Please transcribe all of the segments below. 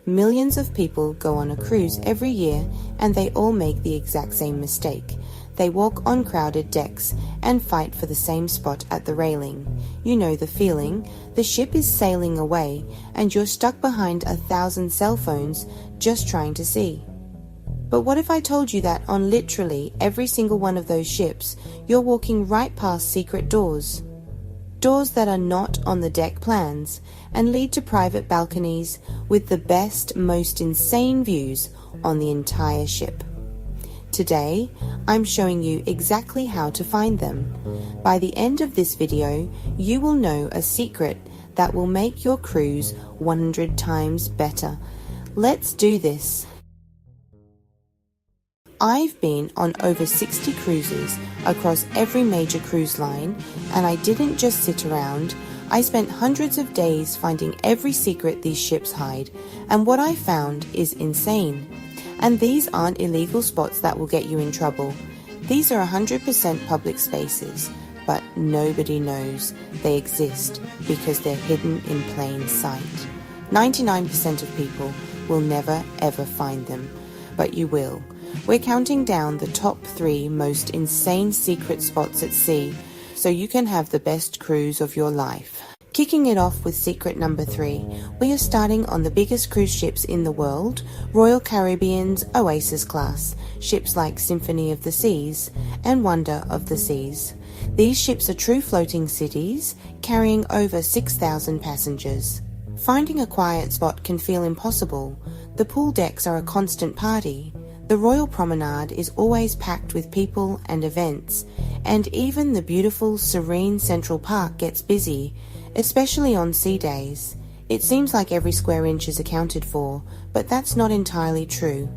Millions of people go on a cruise every year, and they all make the exact same mistake. They walk on crowded decks and fight for the same spot at the railing. You know the feeling. The ship is sailing away, and you're stuck behind 1,000 cell phones just trying to see. But what if I told you that on literally every single one of those ships, you're walking right past secret doors? Doors that are not on the deck plans and lead to private balconies with the best, most insane views on the entire ship. Today, I'm showing you exactly how to find them. By the end of this video, you will know a secret that will make your cruise 100 times better. Let's do this. I've been on over 60 cruises across every major cruise line, and I didn't just sit around. I spent hundreds of days finding every secret these ships hide, and what I found is insane. And these aren't illegal spots that will get you in trouble. These are 100% public spaces, but nobody knows they exist because they're hidden in plain sight. 99% of people will never ever find them, but you will. We're counting down the top 3 most insane secret spots at sea, so you can have the best cruise of your life. Kicking it off with secret number 3, we are starting on the biggest cruise ships in the world, Royal Caribbean's Oasis class, ships like Symphony of the Seas and Wonder of the Seas. These ships are true floating cities, carrying over 6,000 passengers. Finding a quiet spot can feel impossible. The pool decks are a constant party. The Royal Promenade is always packed with people and events, and even the beautiful, serene Central Park gets busy, especially on sea days. It seems like every square inch is accounted for, but that's not entirely true.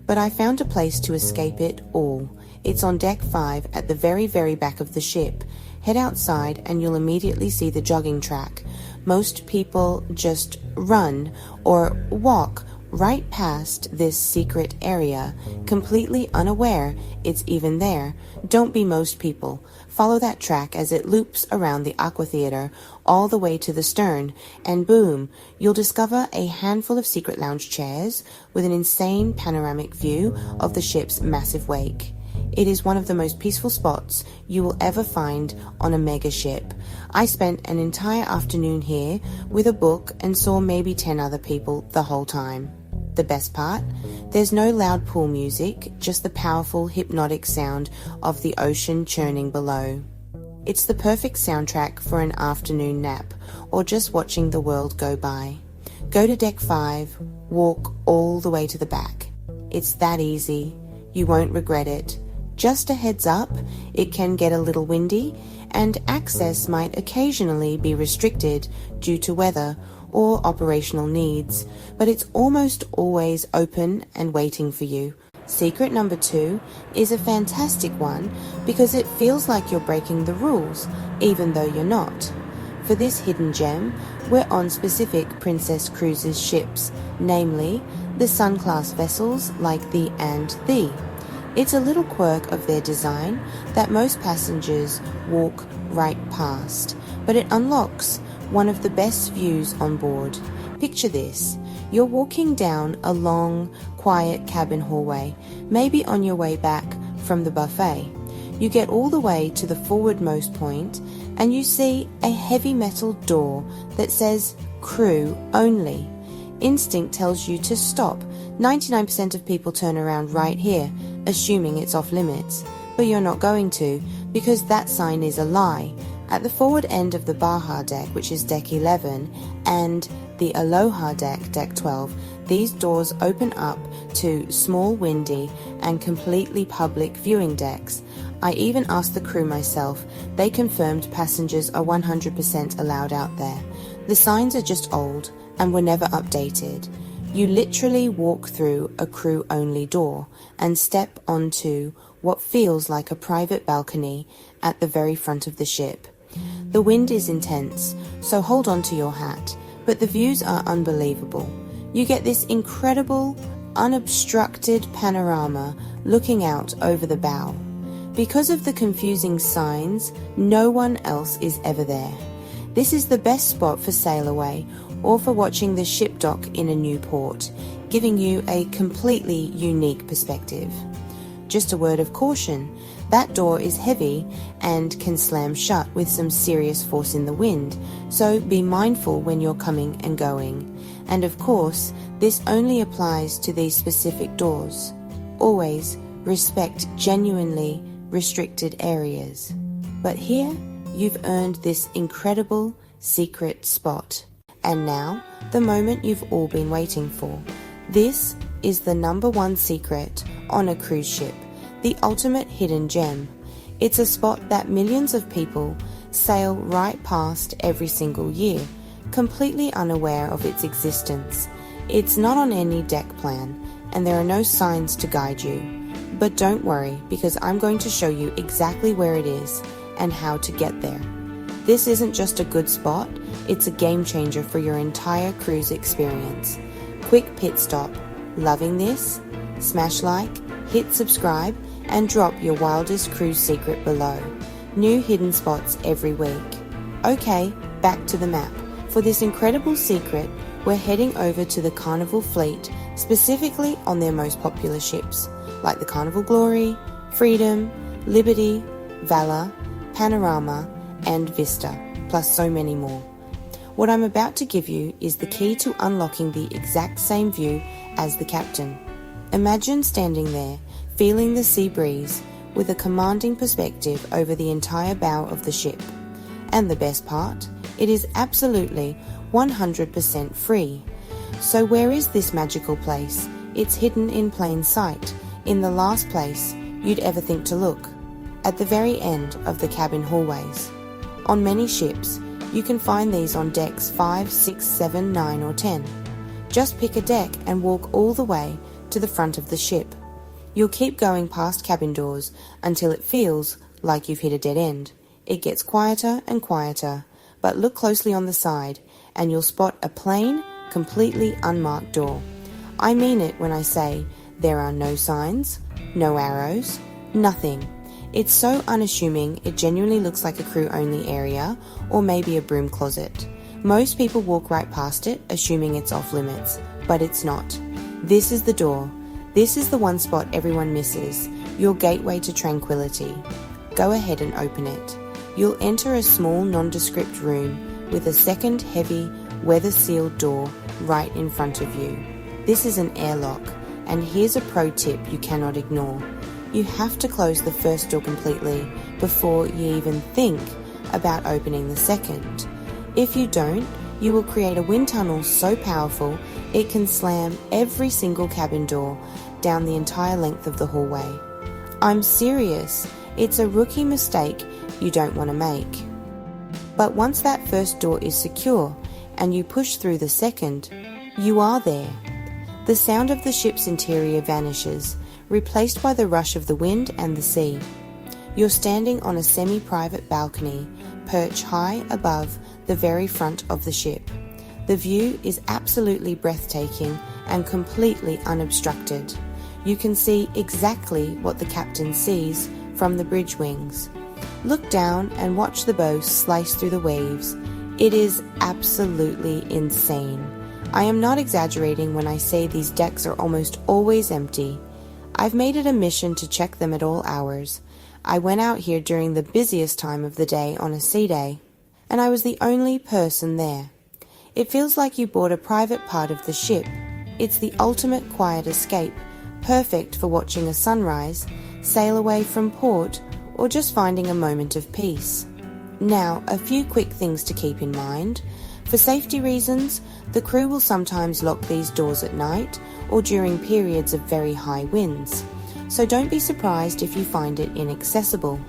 But I found a place to escape it all. It's on deck 5 at the very back of the ship. Head outside and you'll immediately see the jogging track. Most people just run or walk right past this secret area, completely unaware it's even there. Don't be most people. Follow that track as it loops around the Aqua Theater all the way to the stern, and boom, you'll discover a handful of secret lounge chairs with an insane panoramic view of the ship's massive wake. It is one of the most peaceful spots you will ever find on a mega ship. I spent an entire afternoon here with a book and saw maybe 10 other people the whole time. The best part? There's no loud pool music, just the powerful, hypnotic sound of the ocean churning below. It's the perfect soundtrack for an afternoon nap or just watching the world go by. Go to deck 5, walk all the way to the back. It's that easy. You won't regret it. Just a heads up, it can get a little windy, and access might occasionally be restricted due to weather or operational needs, but it's almost always open and waiting for you. Secret number 2 is a fantastic one because it feels like you're breaking the rules, even though you're not. For this hidden gem, we're on specific Princess Cruises ships, namely the Sun-class vessels like the and the. It's a little quirk of their design that most passengers walk right past, but it unlocks one of the best views on board. Picture this. You're walking down a long, quiet cabin hallway, maybe on your way back from the buffet. You get all the way to the forwardmost point and you see a heavy metal door that says crew only. Instinct tells you to stop. 99% of people turn around right here, assuming it's off limits. But you're not going to, because that sign is a lie. At the forward end of the 𝗟̱ deck, which is deck 11, and the Aloha deck, deck 12, these doors open up to small, windy, and completely public viewing decks. I even asked the crew myself. They confirmed passengers are 100% allowed out there. The signs are just old and were never updated. You literally walk through a crew-only door and step onto what feels like a private balcony at the very front of the ship. The wind is intense, so hold on to your hat, but the views are unbelievable. You get this incredible, unobstructed panorama looking out over the bow. Because of the confusing signs, no one else is ever there. This is the best spot for sail away or for watching the ship dock in a new port, giving you a completely unique perspective. Just a word of caution, that door is heavy and can slam shut with some serious force in the wind, so be mindful when you're coming and going. And of course, this only applies to these specific doors. Always respect genuinely restricted areas. But here, you've earned this incredible secret spot. And now, the moment you've all been waiting for. This is the #1 secret on a cruise ship, the ultimate hidden gem. It's a spot that millions of people sail right past every single year, completely unaware of its existence. It's not on any deck plan, and there are no signs to guide you. But don't worry, because I'm going to show you exactly where it is and how to get there. This isn't just a good spot, it's a game changer for your entire cruise experience. Quick pit stop. Loving this? Smash like, hit subscribe, and drop your wildest cruise secret below. New hidden spots every week. Okay, back to the map. For this incredible secret, we're heading over to the Carnival fleet, specifically on their most popular ships, like the Carnival Glory, Freedom, Liberty, Valor, Panorama, and Vista, plus so many more. What I'm about to give you is the key to unlocking the exact same view as the captain. Imagine standing there, feeling the sea breeze, with a commanding perspective over the entire bow of the ship. And the best part? It is absolutely 100% free. So where is this magical place? It's hidden in plain sight, in the last place you'd ever think to look, at the very end of the cabin hallways. On many ships, you can find these on decks 5, 6, 7, 9 or 10. Just pick a deck and walk all the way to the front of the ship. You'll keep going past cabin doors until it feels like you've hit a dead end. It gets quieter and quieter, but look closely on the side and you'll spot a plain, completely unmarked door. I mean it when I say there are no signs, no arrows, nothing. It's so unassuming it genuinely looks like a crew-only area or maybe a broom closet. Most people walk right past it, assuming it's off limits, but it's not. This is the door. This is the one spot everyone misses, your gateway to tranquility. Go ahead and open it. You'll enter a small nondescript room with a second heavy, weather-sealed door right in front of you. This is an airlock, and here's a pro tip you cannot ignore. You have to close the first door completely before you even think about opening the second. If you don't, you will create a wind tunnel so powerful it can slam every single cabin door down the entire length of the hallway. I'm serious, it's a rookie mistake you don't want to make. But once that first door is secure and you push through the second, you are there. The sound of the ship's interior vanishes, replaced by the rush of the wind and the sea. You're standing on a semi-private balcony, perched high above the very front of the ship. The view is absolutely breathtaking and completely unobstructed. You can see exactly what the captain sees from the bridge wings. Look down and watch the bow slice through the waves. It is absolutely insane. I am not exaggerating when I say these decks are almost always empty. I've made it a mission to check them at all hours. I went out here during the busiest time of the day on a sea day, and I was the only person there. It feels like you board a private part of the ship. It's the ultimate quiet escape, perfect for watching a sunrise, sail away from port, or just finding a moment of peace. Now, a few quick things to keep in mind. For safety reasons, the crew will sometimes lock these doors at night or during periods of very high winds, so don't be surprised if you find it inaccessible.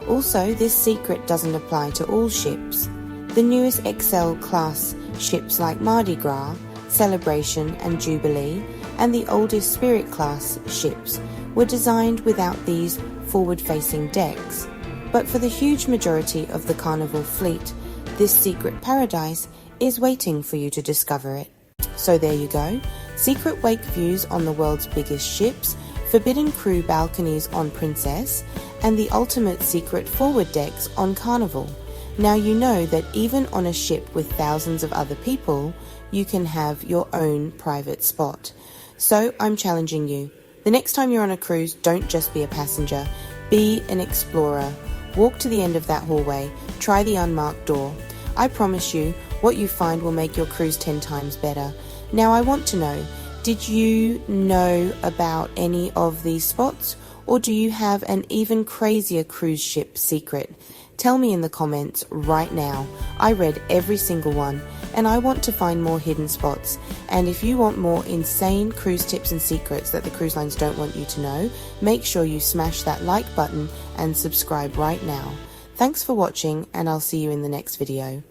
Also, this secret doesn't apply to all ships. The newest XL class ships like Mardi Gras, Celebration and Jubilee, and the oldest Spirit class ships were designed without these forward-facing decks. But for the huge majority of the Carnival fleet, this secret paradise is waiting for you to discover it. So there you go, secret wake views on the world's biggest ships, forbidden crew balconies on Princess, and the ultimate secret forward decks on Carnival. Now you know that even on a ship with thousands of other people, you can have your own private spot. So I'm challenging you. The next time you're on a cruise, don't just be a passenger. Be an explorer. Walk to the end of that hallway. Try the unmarked door. I promise you, what you find will make your cruise 10 times better. Now I want to know, did you know about any of these spots? Or do you have an even crazier cruise ship secret? Tell me in the comments right now. I read every single one, and I want to find more hidden spots. And if you want more insane cruise tips and secrets that the cruise lines don't want you to know, make sure you smash that like button and subscribe right now. Thanks for watching, and I'll see you in the next video.